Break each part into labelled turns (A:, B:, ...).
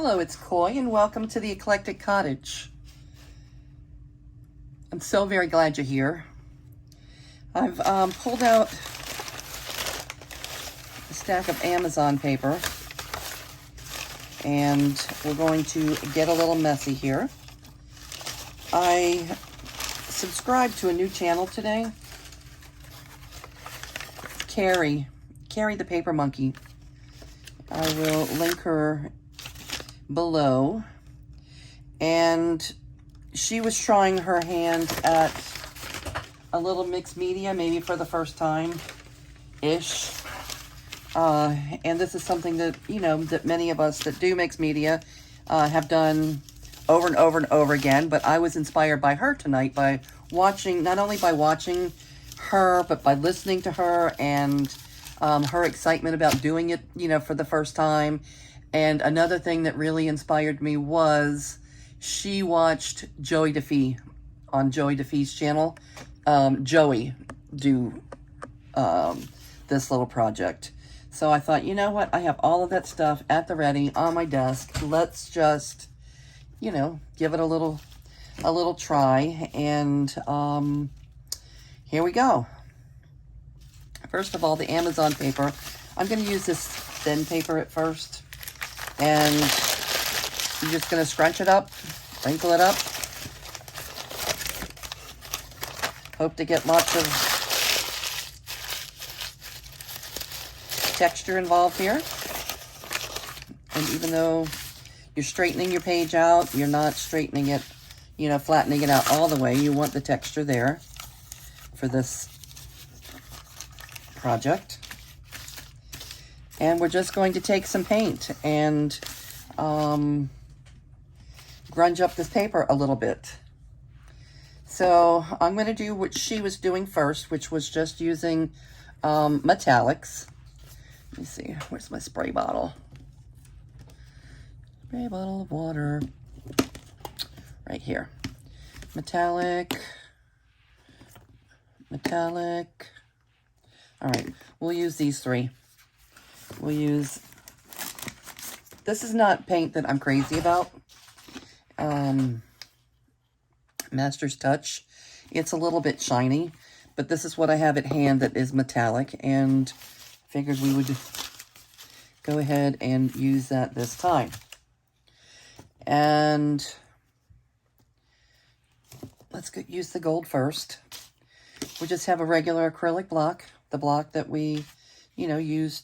A: Hello, it's Coy, and welcome to the Eclectic Cottage. I'm so very glad you're here. I've pulled out a stack of Amazon paper, and we're going to get a little messy here. I subscribed to a new channel today, Carrie ThePaperMonkey. I will link her below, and she was trying her hand at a little mixed media, maybe for the first time ish, and this is something that that many of us that do mixed media have done over and over and over again. But I was inspired by her tonight by watching, not only by watching her, but by listening to her and her excitement about doing it for the first time. And another thing that really inspired me was she watched Joey DeFee on Joey DeFee's channel. Joey do this little project. So I thought, you know what? I have all of that stuff at the ready on my desk. Let's just, give it a little try. And here we go. First of all, the Amazon paper. I'm going to use this thin paper at first. And you're just going to scrunch it up, wrinkle it up. Hope to get lots of texture involved here. And even though you're straightening your page out, you're not straightening it, flattening it out all the way. You want the texture there for this project. And we're just going to take some paint and grunge up this paper a little bit. So I'm going to do what she was doing first, which was just using metallics. Let me see, where's my spray bottle? Spray bottle of water. Right here. Metallic. All right, we'll use these three. We'll use, this is not paint that I'm crazy about. Master's Touch. It's a little bit shiny, but this is what I have at hand that is metallic, and figured we would go ahead and use that this time. And let's use the gold first. We just have a regular acrylic block, the block that we use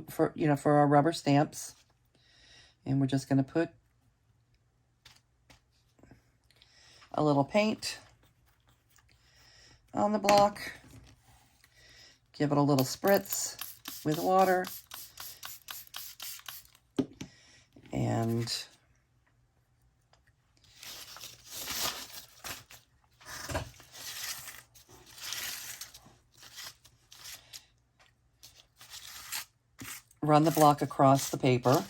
A: for our rubber stamps. And we're just going to put a little paint on the block. Give it a little spritz with water. And run the block across the paper.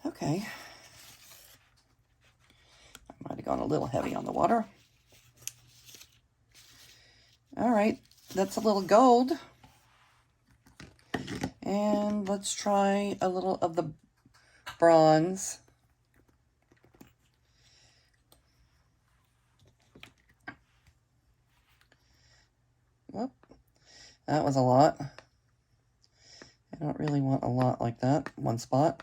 A: Okay. I might have gone a little heavy on the water. All right, that's a little gold. And let's try a little of the bronze. Whoop, that was a lot. I don't really want a lot like that, one spot.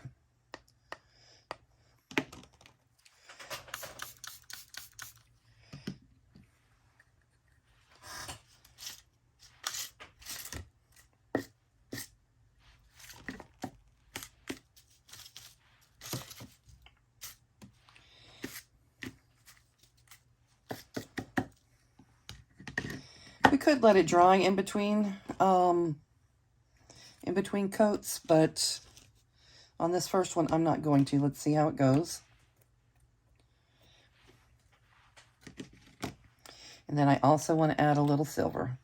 A: We could let it dry in between coats, but on this first one, I'm not going to. Let's see how it goes. And then I also want to add a little silver.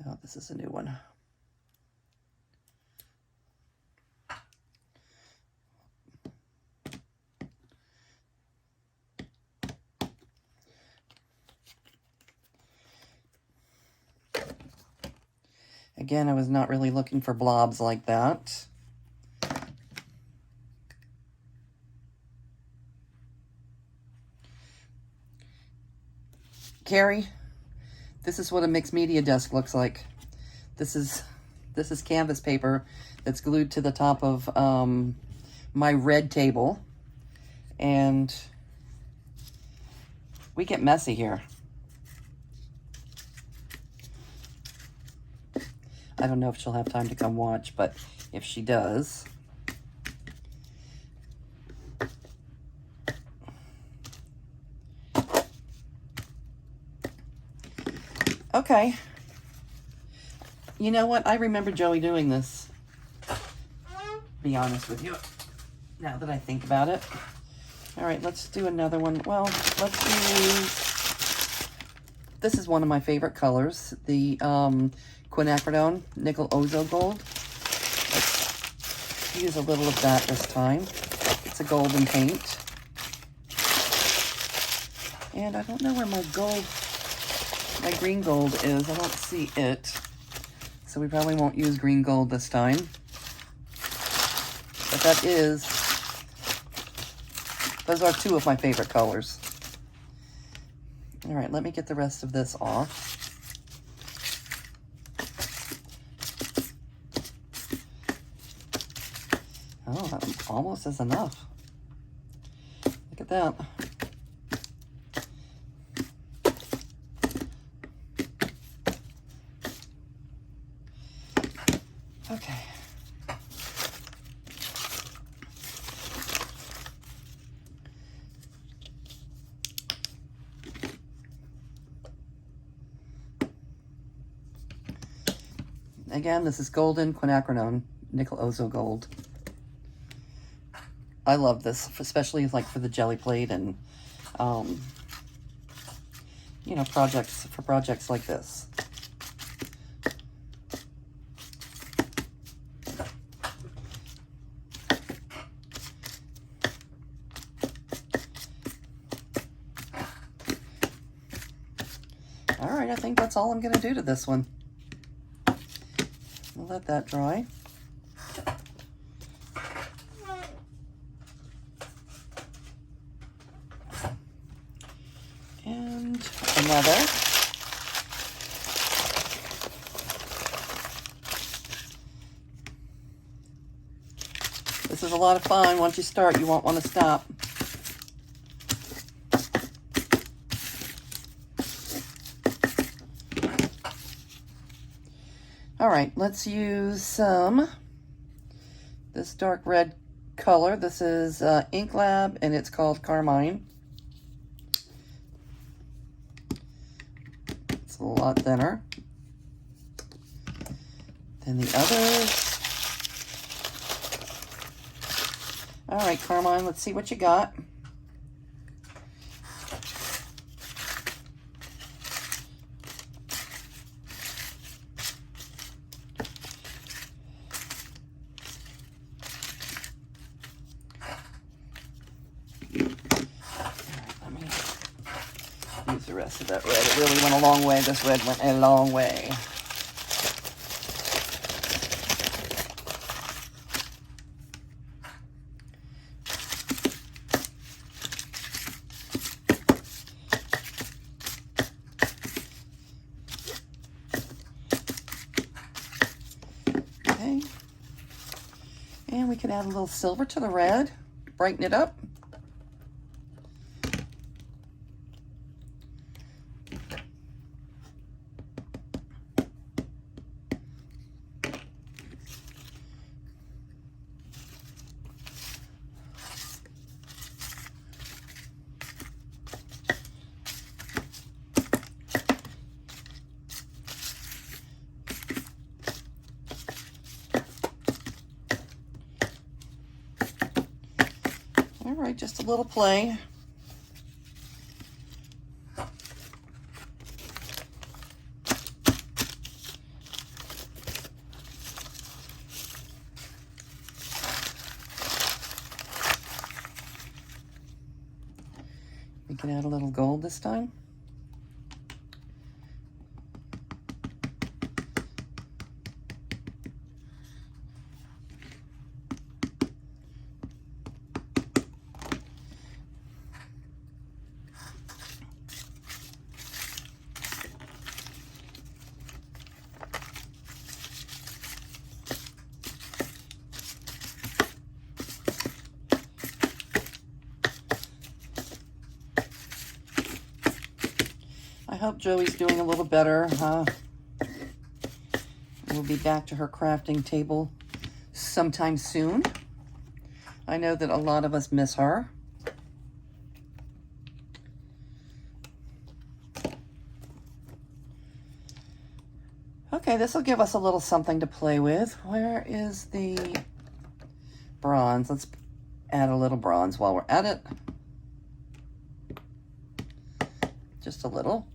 A: Oh, this is a new one. Again, I was not really looking for blobs like that. Carrie, this is what a mixed media desk looks like. This is canvas paper that's glued to the top of my red table. And we get messy here. I don't know if she'll have time to come watch, but if she does. Okay. You know what? I remember Joey doing this. Be honest with you, now that I think about it. All right, let's do another one. Well, let's do, this is one of my favorite colors, the quinacridone nickel ozo gold. Let's use a little of that this time. It's a golden paint. And I don't know where my green gold is. I don't see it. So we probably won't use green gold this time. But that is, those are two of my favorite colors. All right, let me get the rest of this off. Oh, that almost is enough. Look at that. Okay. Again, this is golden quinacridone nickel ozo gold. I love this, especially like for the jelly plate and, you know, projects like this. All right, I think that's all I'm going to do to this one. We'll let that dry. And another. This is a lot of fun. Once you start, you won't want to stop. All right, let's use some, this dark red color. This is Ink Lab, and it's called Carmine. It's a lot thinner than the others. All right, Carmine, let's see what you got. Use the rest of that red. It really went a long way. This red went a long way. Okay. And we can add a little silver to the red, brighten it up. All right, just a little play. We can add a little gold this time. I hope Joey's doing a little better. We'll be back to her crafting table sometime soon. I know that a lot of us miss her. Okay, this will give us a little something to play with. Where is the bronze? Let's add a little bronze while we're at it. Just a little.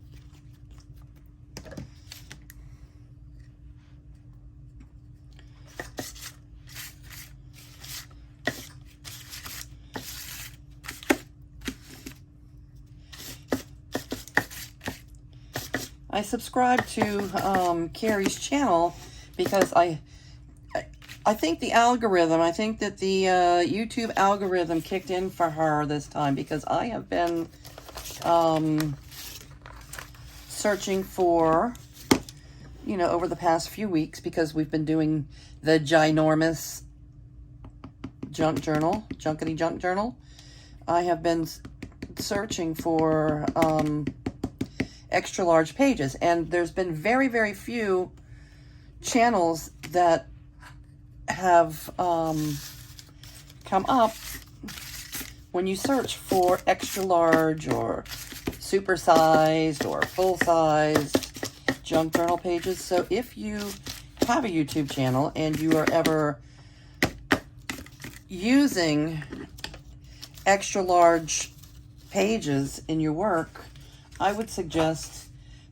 A: I subscribe to Carrie's channel because I think the algorithm, I think that the YouTube algorithm kicked in for her this time, because I have been searching for, you know, over the past few weeks, because we've been doing the ginormous junk journal, junkety junk journal. I have been searching for extra large pages, and there's been very, very few channels that have come up when you search for extra large or supersized or full-sized junk journal pages. So if you have a YouTube channel and you are ever using extra large pages in your work, I would suggest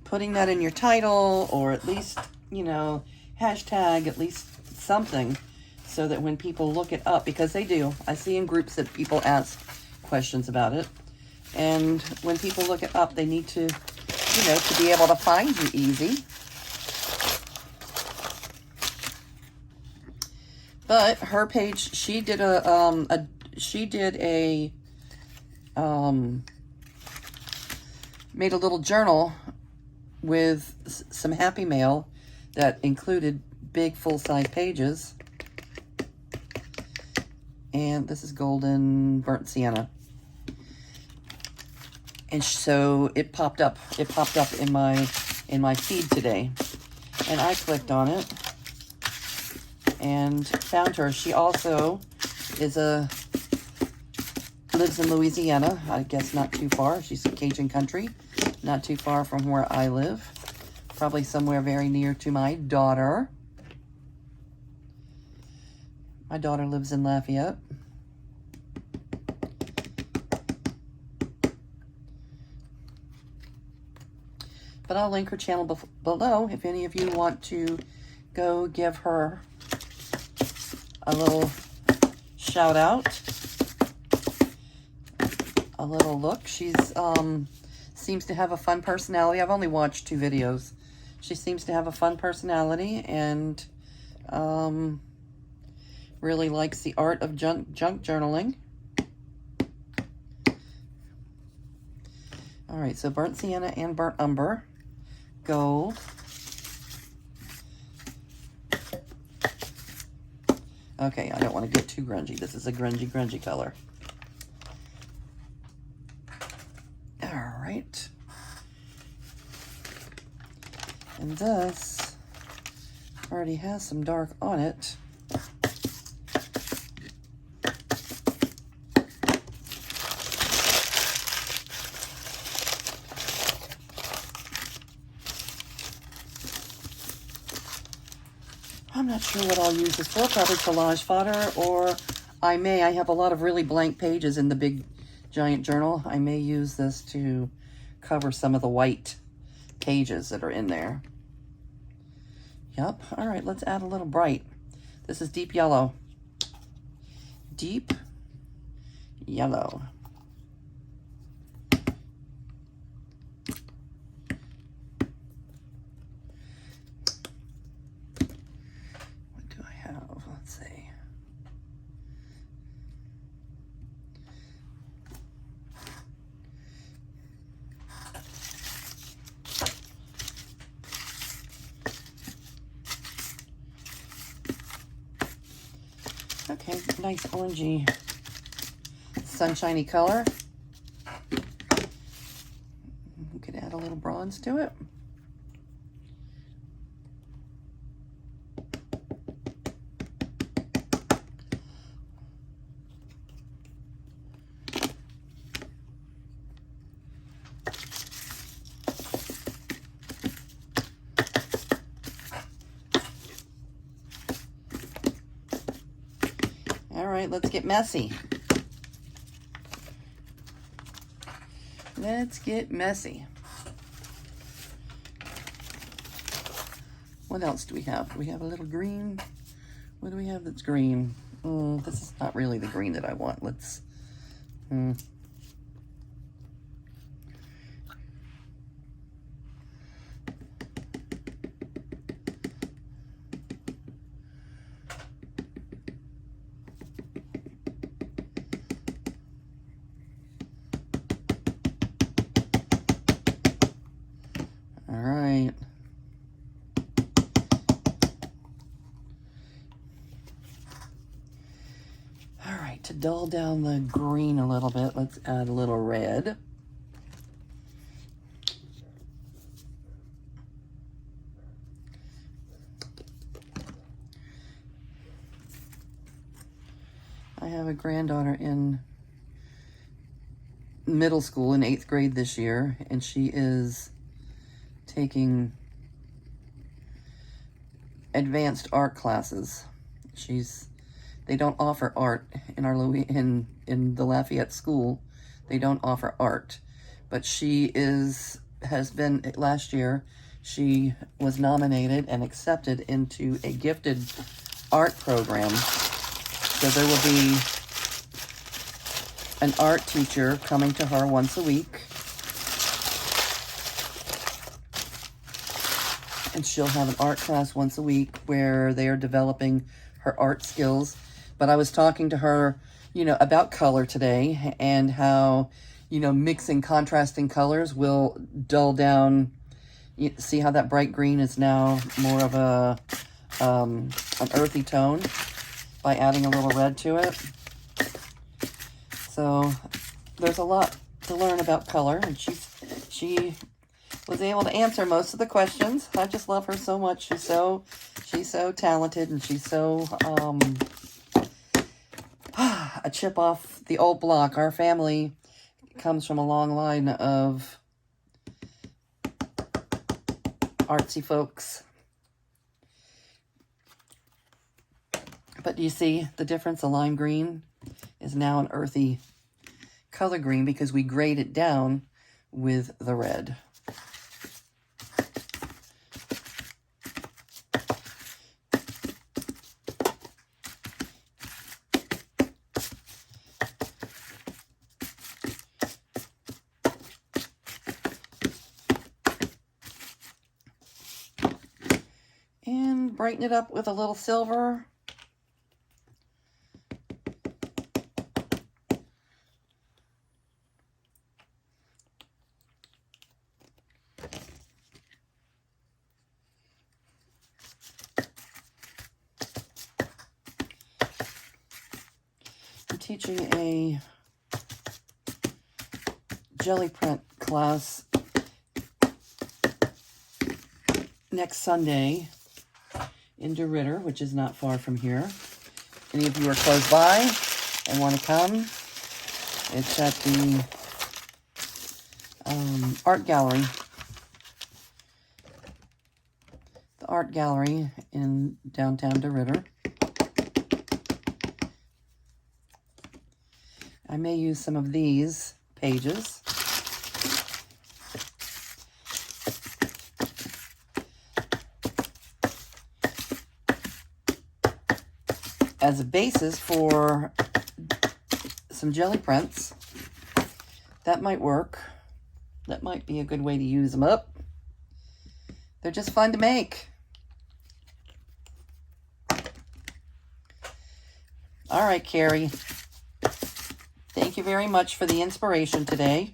A: putting that in your title, or at least, you know, hashtag at least something, so that when people look it up, because they do, I see in groups that people ask questions about it, and when people look it up, they need to, you know, to be able to find you easy. But her page, she did made a little journal with some Happy Mail that included big full-size pages. And this is golden burnt sienna. And so it popped up in my feed today. And I clicked on it and found her. She also lives in Louisiana, I guess not too far. She's Cajun country, not too far from where I live. Probably somewhere very near to my daughter. My daughter lives in Lafayette. But I'll link her channel below if any of you want to go give her a little shout out. A little look. She's seems to have a fun personality. I've only watched 2 videos. She seems to have a fun personality, and really likes the art of junk journaling. All right, so burnt sienna and burnt umber, gold, okay, I don't want to get too grungy. This is a grungy color. All right. And this already has some dark on it. I'm not sure what I'll use this for. Probably collage fodder, or I have a lot of really blank pages in the big giant journal. I may use this to cover some of the white pages that are in there. Yep. All right, let's add a little bright. This is deep yellow. Deep yellow. What do I have? Let's see. Okay, nice orangey, sunshiny color. We could add a little bronze to it.
B: All right, let's get messy. Let's get messy. What else do we have? We have a little green. What do we have that's green? This is not really the green that I want. Let's... All right. All right, to dull down the green a little bit, let's add a little red. I have a granddaughter in middle school in 8th grade this year, and she is taking advanced art classes. They don't offer art in our in the Lafayette school. They don't offer art, but she has been last year. She was nominated and accepted into a gifted art program. So there will be an art teacher coming to her once a week. And she'll have an art class once a week where they are developing her art skills. But I was talking to her, about color today and how, mixing contrasting colors will dull down. You see how that bright green is now more of an earthy tone by adding a little red to it. So there's a lot to learn about color, and she was able to answer most of the questions. I just love her so much. She's so talented, and she's so a chip off the old block. Our family comes from a long line of artsy folks. But do you see the difference? The lime green is now an earthy color green because we grayed it down with the red. And brighten it up with a little silver. I'm teaching a jelly print class next Sunday in DeRitter, which is not far from here. If any of you are close by and want to come, it's at the art gallery. The art gallery in downtown DeRitter. I may use some of these pages. As a basis for some jelly prints. That might work. That might be a good way to use them up. They're just fun to make. All right, Carrie. Thank you very much for the inspiration today.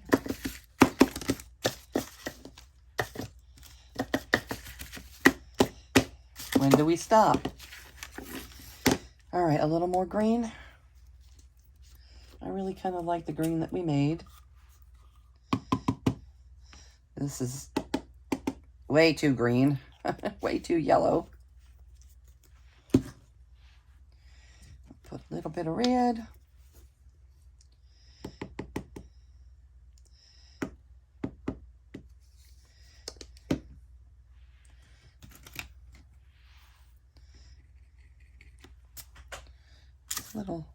B: When do we stop? All right, a little more green. I really kind of like the green that we made.
A: This is way too green, way too yellow. Put a little bit of red. Little.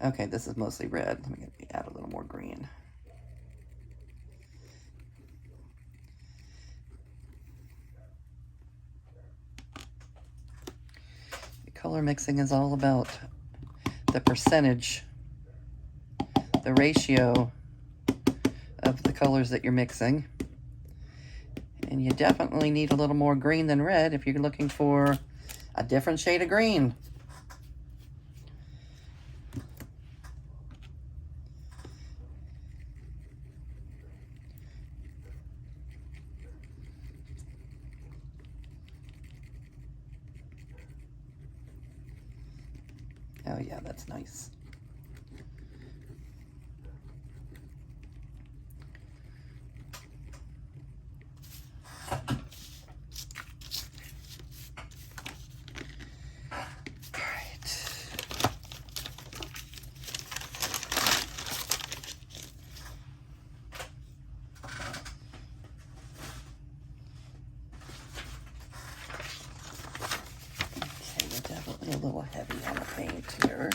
A: Okay, this is mostly red. Let me add a little more green. Color mixing is all about the percentage, the ratio of the colors that you're mixing. And you definitely need a little more green than red if you're looking for a different shade of green. Oh yeah, that's nice. A little heavy on the paint here.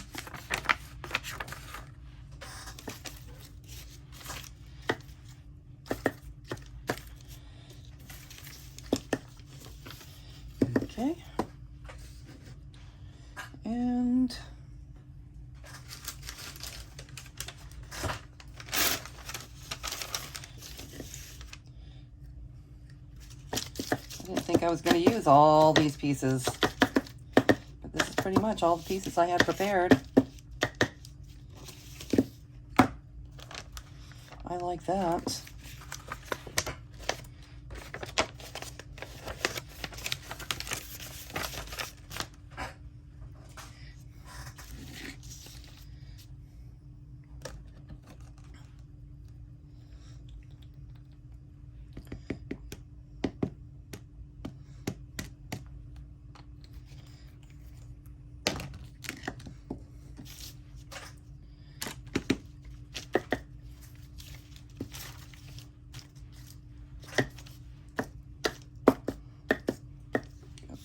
A: Okay. And I didn't think I was going to use all these pieces. This is pretty much all the pieces I had prepared. I like that.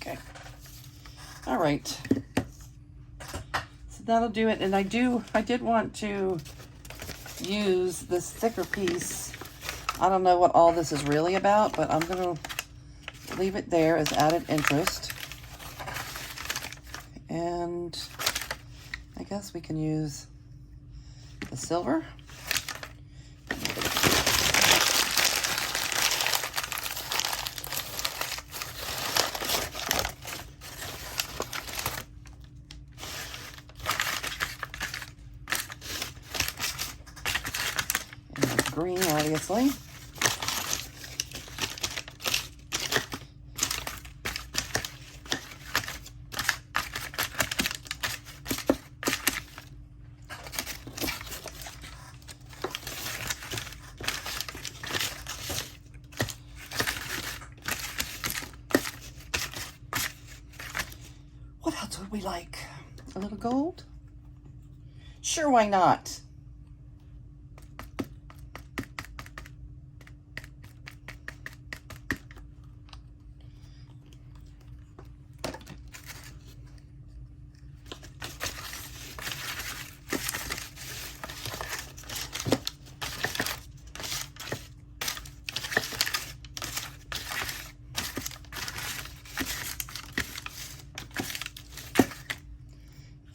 A: Okay. All right. So that'll do it. And I did want to use this thicker piece. I don't know what all this is really about, but I'm going to leave it there as added interest. And I guess we can use the silver. Green, obviously. What else would we like? A little gold? Sure, why not?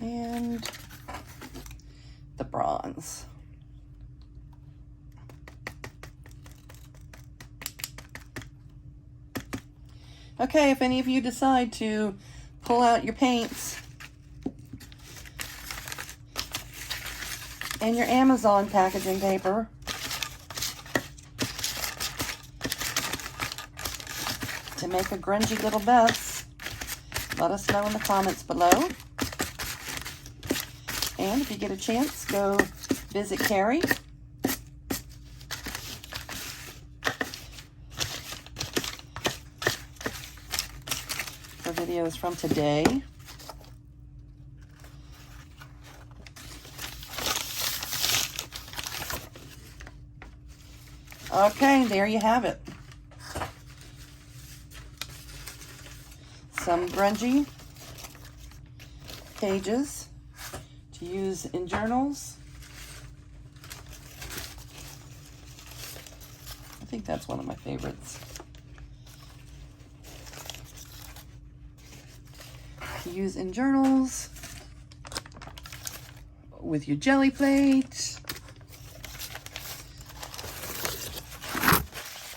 A: And the bronze. Okay, if any of you decide to pull out your paints and your Amazon packaging paper, to make a grungy little mess, let us know in the comments below. And if you get a chance, go visit Carrie. For videos from today. Okay, there you have it. Some grungy pages to use in journals. I think that's one of my favorites. To use in journals with your jelly plate.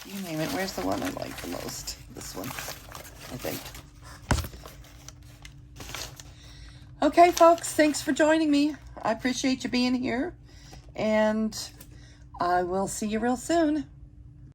A: You name it. Where's the one I like the most? This one, I think. Okay, folks, thanks for joining me. I appreciate you being here, and I will see you real soon.